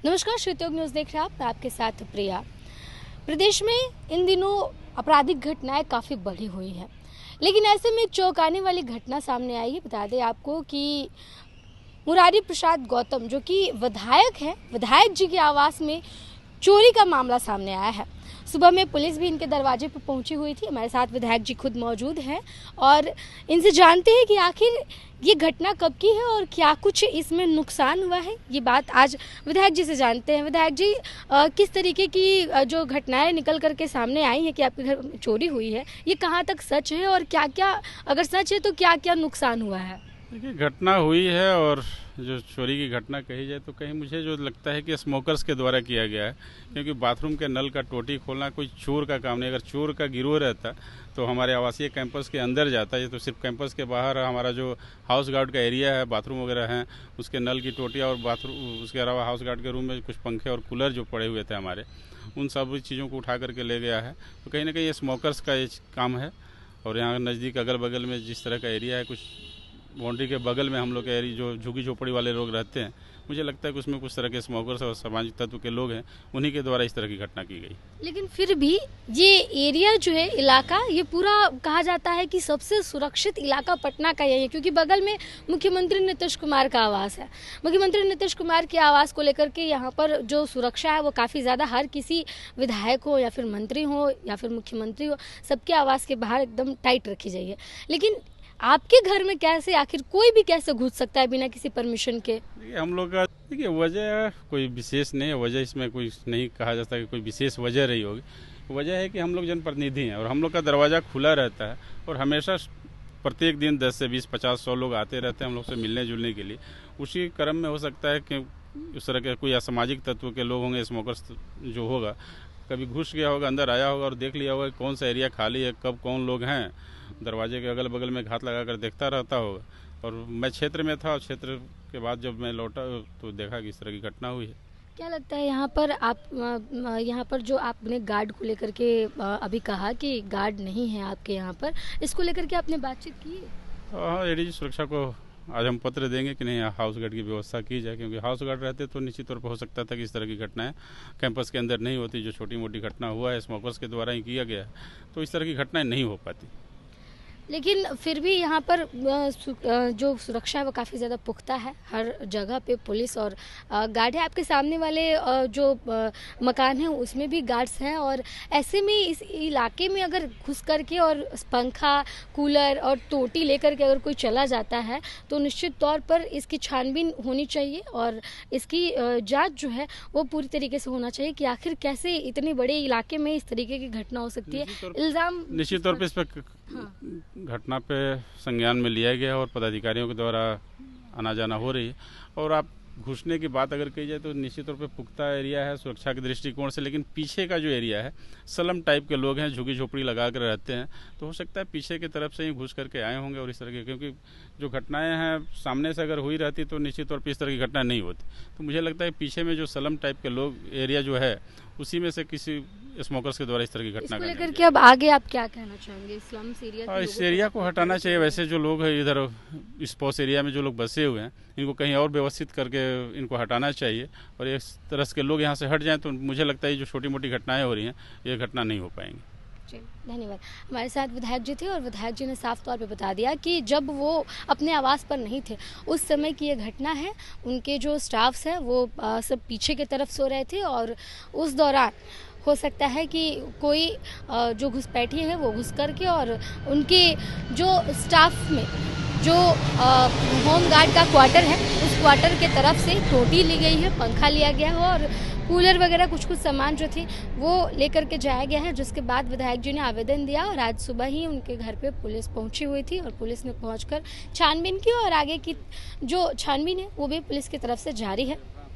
नमस्कार, श्वेतयोग न्यूज़ देख रहे हैं आप, मैं आपके साथ प्रिया। प्रदेश में इन दिनों आपराधिक घटनाएं काफ़ी बढ़ी हुई हैं, लेकिन ऐसे में एक चौंकाने वाली घटना सामने आई है। बता दें आपको कि मुरारी प्रसाद गौतम, जो कि विधायक हैं, विधायक जी के आवास में चोरी का मामला सामने आया है। सुबह में पुलिस भी इनके दरवाजे पर पहुंची हुई थी। हमारे साथ विधायक जी खुद मौजूद हैं और इनसे जानते हैं कि आखिर ये घटना कब की है और क्या कुछ इसमें नुकसान हुआ है। ये बात आज विधायक जी से जानते हैं। विधायक जी, किस तरीके की जो घटनाएं निकल करके सामने आई हैं कि आपके घर में चोरी हुई है, ये कहाँ तक सच है और क्या क्या, अगर सच है तो क्या क्या नुकसान हुआ है? देखिए, घटना हुई है और जो चोरी की घटना कही जाए तो कहीं मुझे जो लगता है कि स्मोकर्स के द्वारा किया गया है, क्योंकि बाथरूम के नल का टोटी खोलना कोई चोर का काम नहीं। अगर चोर का गिरोह रहता तो हमारे आवासीय कैंपस के अंदर जाता। ये तो सिर्फ कैंपस के बाहर हमारा जो हाउस गार्ड का एरिया है, बाथरूम वगैरह हैं, उसके नल की टोटियाँ और बाथरूम, उसके अलावा हाउस गार्ड के रूम में कुछ पंखे और कूलर जो पड़े हुए थे हमारे, उन सब चीज़ों को उठा करके ले गया है। तो कहीं ना कहीं ये स्मोकर्स का ये काम है। और यहाँ नज़दीक अगल बगल में जिस तरह का एरिया है, कुछ बाउंड्री के बगल में हम लोग के एरिया जो झुग्गी झोपड़ी वाले लोग रहते हैं, मुझे लगता है कि उसमें कुछ तरह के स्मोकर्स और सामाजिक तत्व के लोग हैं, उन्हीं के द्वारा इस तरह की घटना की गई। लेकिन फिर भी ये एरिया जो है, इलाका, ये पूरा कहा जाता है कि सबसे सुरक्षित इलाका पटना का यही है, क्योंकि बगल में मुख्यमंत्री नीतीश कुमार का आवास है। मुख्यमंत्री नीतीश कुमार के आवास को लेकर के यहाँ पर जो सुरक्षा है वो काफ़ी ज़्यादा, हर किसी विधायक हो या फिर मंत्री हो या फिर मुख्यमंत्री हो, सबके आवास के बाहर एकदम टाइट रखी जाइए। लेकिन आपके घर में कैसे, आखिर कोई भी कैसे घुस सकता है बिना किसी परमिशन के? देखिए, हम लोग का देखिए वजह कोई विशेष नहीं है। वजह इसमें कोई नहीं कहा जाता कि कोई विशेष वजह रही होगी। वजह है कि हम लोग जनप्रतिनिधि हैं और हम लोग का दरवाज़ा खुला रहता है और हमेशा प्रत्येक दिन 10 से 20, 50, 100 लोग आते रहते हैं हम लोग से मिलने जुलने के लिए। उसी क्रम में हो सकता है कि उस तरह के कोई असामाजिक तत्व के लोग होंगे, स्मोकर्स जो होगा, कभी घुस गया होगा, अंदर आया होगा और देख लिया होगा कौन सा एरिया खाली है, कब कौन लोग हैं, दरवाजे के अगल बगल में घात लगा कर देखता रहता होगा। और मैं क्षेत्र में था और क्षेत्र के बाद जब मैं लौटा तो देखा कि इस तरह की घटना हुई है। क्या लगता है यहाँ पर यहाँ पर जो आपने गार्ड को लेकर के अभी कहा कि गार्ड नहीं है आपके यहाँ पर, इसको लेकर के आपने बातचीत की? हाँ, एडीजी सुरक्षा को आज हम पत्र देंगे कि नहीं हाउस गार्ड की व्यवस्था की जाए, क्योंकि हाउस गार्ड रहते तो निश्चित तौर पर हो सकता था कि इस तरह की घटनाएं कैंपस के अंदर नहीं होती। जो छोटी मोटी घटना हुआ है स्मोकर्स के द्वारा ही किया गया है, तो इस तरह की घटनाएं नहीं हो पाती। लेकिन फिर भी यहाँ पर जो सुरक्षा है वो काफ़ी ज़्यादा पुख्ता है। हर जगह पे पुलिस और गार्ड है। आपके सामने वाले जो मकान है उसमें भी गार्ड्स हैं, और ऐसे में इस इलाके में अगर घुस करके और पंखा, कूलर और टोटी लेकर के अगर कोई चला जाता है तो निश्चित तौर पर इसकी छानबीन होनी चाहिए और इसकी जांच जो है वो पूरी तरीके से होना चाहिए कि आखिर कैसे इतने बड़े इलाके में इस तरीके की घटना हो सकती है। इल्ज़ाम निश्चित तौर पर इस पर घटना पे संज्ञान में लिया गया और पदाधिकारियों के द्वारा आना जाना हो रही है। और आप घुसने की बात अगर कही जाए तो निश्चित तौर पे पुख्ता एरिया है सुरक्षा के दृष्टिकोण से, लेकिन पीछे का जो एरिया है, स्लम टाइप के लोग हैं, झुग्गी झोपड़ी लगा कर रहते हैं, तो हो सकता है पीछे की तरफ से ही घुस करके आए होंगे और इस तरह के, क्योंकि जो घटनाएं हैं सामने से अगर हुई रहती तो निश्चित तौर पर इस तरह की घटना नहीं होती। तो मुझे लगता है पीछे में जो स्लम टाइप के लोग एरिया जो है, उसी में से किसी स्मोकर्स के द्वारा इस तरह की घटना को लेकर के अब आगे आप क्या कहना चाहेंगे? स्लम्स एरिया, इस एरिया को हटाना चाहिए। वैसे जो लोग हैं इधर इस पॉस एरिया में जो लोग बसे हुए हैं, इनको कहीं और व्यवस्थित करके इनको हटाना चाहिए और इस तरह के लोग यहाँ से हट जाएं तो मुझे लगता है जो छोटी मोटी घटनाएं हो रही हैं ये घटना नहीं हो पाएंगी। धन्यवाद। हमारे साथ विधायक जी थे और विधायक जी ने साफ तौर पे बता दिया कि जब वो अपने आवास पर नहीं थे उस समय की ये घटना है। उनके जो स्टाफ्स हैं वो सब पीछे की तरफ सो रहे थे और उस दौरान हो सकता है कि कोई जो घुसपैठिए हैं वो घुस करके और उनके जो स्टाफ में जो होम गार्ड का क्वार्टर है उस क्वार्टर के तरफ से टोटी ली गई है, पंखा लिया गया है और कूलर वगैरह कुछ सामान जो थी वो लेकर के जाया गया है। जिसके बाद विधायक जी ने आवेदन दिया और आज सुबह ही उनके घर पे पुलिस पहुंची हुई थी और पुलिस ने पहुंचकर छानबीन की और आगे की जो छानबीन है वो भी पुलिस की तरफ से जारी है।